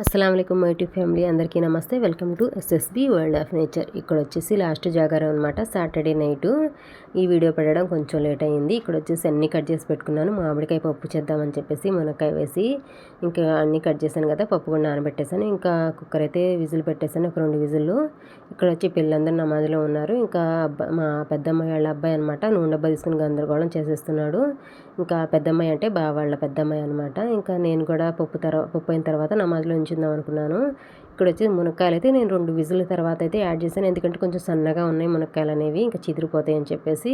అస్సలాముఅలైకుం my YouTube family అందరికీ నమస్తే. Welcome to SSB world of nature. ఇక్కడ వచ్చేసి లాస్ట్ జాగారం అనమాట, సాటర్డే నైటు. ఈ వీడియో పెట్టడం కొంచెం లేట్ అయింది. ఇక్కడ వచ్చేసి అన్నీ కట్ చేసి పెట్టుకున్నాను. మామిడికాయ పప్పు చేద్దామని చెప్పేసి మునక్కాయ వేసి ఇంకా అన్నీ కట్ చేశాను కదా, పప్పు కూడా నానబెట్టేశాను. ఇంకా కుక్కర్ అయితే విజిల్ పెట్టేశాను, ఒక 2 విజిల్లు. ఇక్కడ వచ్చి పిల్లలందరూ నమాజ్లో ఉన్నారు. ఇంకా మా పెద్దమ్మాయి వాళ్ళ అబ్బాయి అనమాట, నూనె డబ్బా తీసుకుని గందరగోళం చేసేస్తున్నాడు. ఇంకా పెద్దమ్మాయి అంటే వాళ్ళ పెద్దమ్మాయి అనమాట. ఇంకా నేను కూడా పప్పు అయిన తర్వాత నమాజ్లో ఉంచుదాం అనుకున్నాను. ఇక్కడ వచ్చి మునక్కాయలు అయితే నేను 2 విజిల్ తర్వాత అయితే యాడ్ చేశాను. ఎందుకంటే కొంచెం సన్నగా ఉన్నాయి మునక్కాయలు అనేవి, ఇంకా చిదిరిపోతాయి అని చెప్పేసి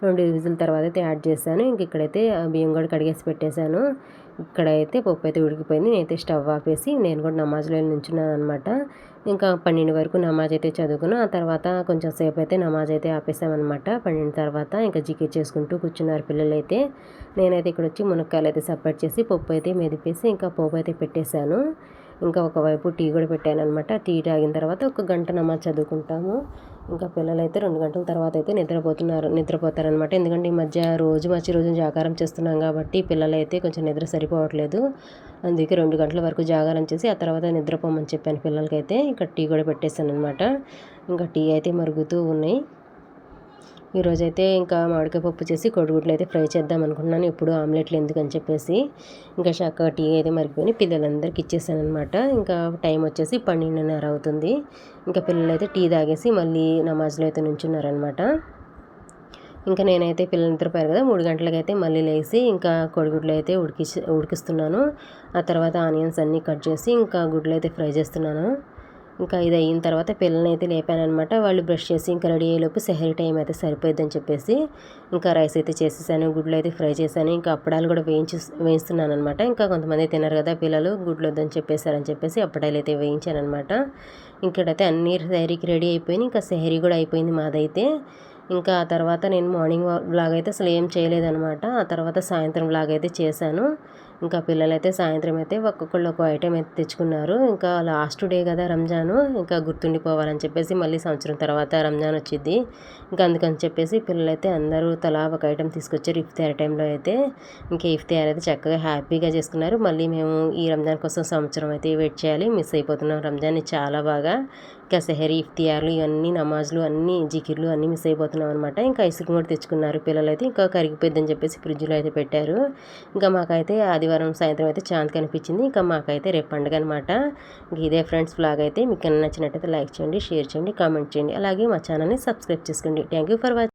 2 విజిల్ తర్వాత అయితే యాడ్ చేశాను. ఇంక ఇక్కడైతే బియ్యం కూడా కడిగేసి పెట్టేశాను. ఇక్కడైతే పప్పు అయితే ఉడికిపోయింది. నేనైతే స్టవ్ ఆపేసి నేను కూడా నమాజ్లో నిల్చున్నాను అనమాట. ఇంకా 12 వరకు నమాజ్ అయితే చదువుకున్నాను. ఆ తర్వాత కొంచెం సేపు అయితే నమాజ్ అయితే ఆపేసామన్నమాట. 12 తర్వాత ఇంకా జికిర్ చేసుకుంటూ కూర్చున్నారు పిల్లలైతే. నేనైతే ఇక్కడ వచ్చి మునక్కాయలు అయితే సపరేట్ చేసి పప్పు అయితే మెదిపేసి ఇంకా పోపు అయితే పెట్టేశాను. ఇంకా ఒకవైపు టీ కూడా పెట్టాను అనమాట. టీ తాగిన తర్వాత 1 గంట నమాజ్ చదువుకుంటాము. ఇంకా పిల్లలైతే 2 గంటల తర్వాత అయితే నిద్రపోతారనమాట. ఎందుకంటే ఈ మధ్య రోజు జాగారం చేస్తున్నాం కాబట్టి పిల్లలైతే కొంచెం నిద్ర సరిపోవట్లేదు. అందుకే 2 గంటల వరకు జాగారం చేసి ఆ తర్వాత నిద్రపోమని చెప్పాను పిల్లలకైతే. ఇక్కడ టీ కూడా పెట్టేశాను అనమాట. ఇంకా టీ అయితే మరుగుతూ ఉన్నాయి. ఈరోజైతే ఇంకా మామిడికాయ పప్పు చేసి కోడిగుడ్లు అయితే ఫ్రై చేద్దాం అనుకుంటున్నాను. ఇప్పుడు ఆమ్లెట్లు ఎందుకని చెప్పేసి ఇంకా చక్కగా టీ అయితే మరిగిపోయి పిల్లలందరికీ ఇచ్చేసాను అనమాట. ఇంకా టైం వచ్చేసి 12:30 అవుతుంది. ఇంకా పిల్లలైతే టీ తాగేసి మళ్ళీ నమాజ్లో అయితే నుంచున్నారనమాట. ఇంకా నేనైతే పిల్లలు నిద్రపోయారు కదా, 3 గంటలకైతే మళ్ళీ లేచి ఇంకా కోడిగుడ్లు అయితే ఉడికిస్తున్నాను. ఆ తర్వాత ఆనియన్స్ అన్నీ కట్ చేసి ఇంకా గుడ్లు అయితే ఫ్రై చేస్తున్నాను. ఇంకా ఇది అయిన తర్వాత పిల్లల్ని అయితే లేపానమాట. వాళ్ళు బ్రష్ చేసి ఇంకా రెడీ అయ్యేలోపు సెహరీ టైం అయితే సరిపోయిద్దని చెప్పేసి ఇంకా రైస్ అయితే చేసేసాను, గుడ్లు అయితే ఫ్రై చేశాను. ఇంకా అప్పడాలు కూడా వేయిస్తున్నాను అనమాట. ఇంకా కొంతమంది తిన్నారు కదా పిల్లలు, గుడ్లు వద్దని చెప్పేశారని చెప్పేసి అప్పడాలు అయితే వేయించాను అనమాట. ఇక్కడైతే అన్ని సెహరీకి రెడీ అయిపోయింది. ఇంకా సెహరీ కూడా అయిపోయింది మాదైతే. ఇంకా ఆ తర్వాత నేను మార్నింగ్ వ్లాగ్ అయితే అసలు ఏం చేయలేదనమాట. ఆ తర్వాత సాయంత్రం వ్లాగ్ అయితే చేశాను. ఇంకా పిల్లలైతే సాయంత్రం అయితే ఒక్కొక్కళ్ళు ఒక ఐటెం అయితే తెచ్చుకున్నారు. ఇంకా లాస్ట్ డే కదా రంజాను, ఇంకా గుర్తుండిపోవాలని చెప్పేసి మళ్ళీ సంవత్సరం తర్వాత రంజాన్ వచ్చింది. ఇంకా అందుకని చెప్పేసి పిల్లలైతే అందరూ తలా ఒక ఐటెం తీసుకొచ్చారు. ఇఫ్తార్ టైంలో అయితే ఇంకా ఇఫ్తార్ అయితే చక్కగా హ్యాపీగా చేసుకున్నారు. మళ్ళీ మేము ఈ రంజాన్ కోసం సంవత్సరం అయితే వెయిట్ చేయాలి, మిస్ అయిపోతున్నాం రంజాన్ని చాలా బాగా. ఇంకా సెహరీ, ఇఫ్తియార్లు ఇవన్నీ నమాజ్లు అన్నీ జికిర్లు అన్నీ మిస్ అయిపోతున్నాం అనమాట. ఇంకా ఐస్ క్రీమ్ కూడా తెచ్చుకున్నారు పిల్లలైతే. ఇంకా కరిగిపోద్దని చెప్పేసి ఫ్రిడ్జ్లో అయితే పెట్టారు. ఇంకా మాకైతే ఆదివారం సాయంత్రం అయితే చాంతి కనిపించింది. ఇంకా మాకైతే రేపు పండుగ అనమాట. ఇదే ఫ్రెండ్స్ వ్లాగ్ అయితే మీకు నచ్చినట్టయితే లైక్ చేయండి, షేర్ చేయండి, కామెంట్ చేయండి. అలాగే మా ఛానల్ని సబ్స్క్రైబ్ చేసుకోండి. Thank you for watching.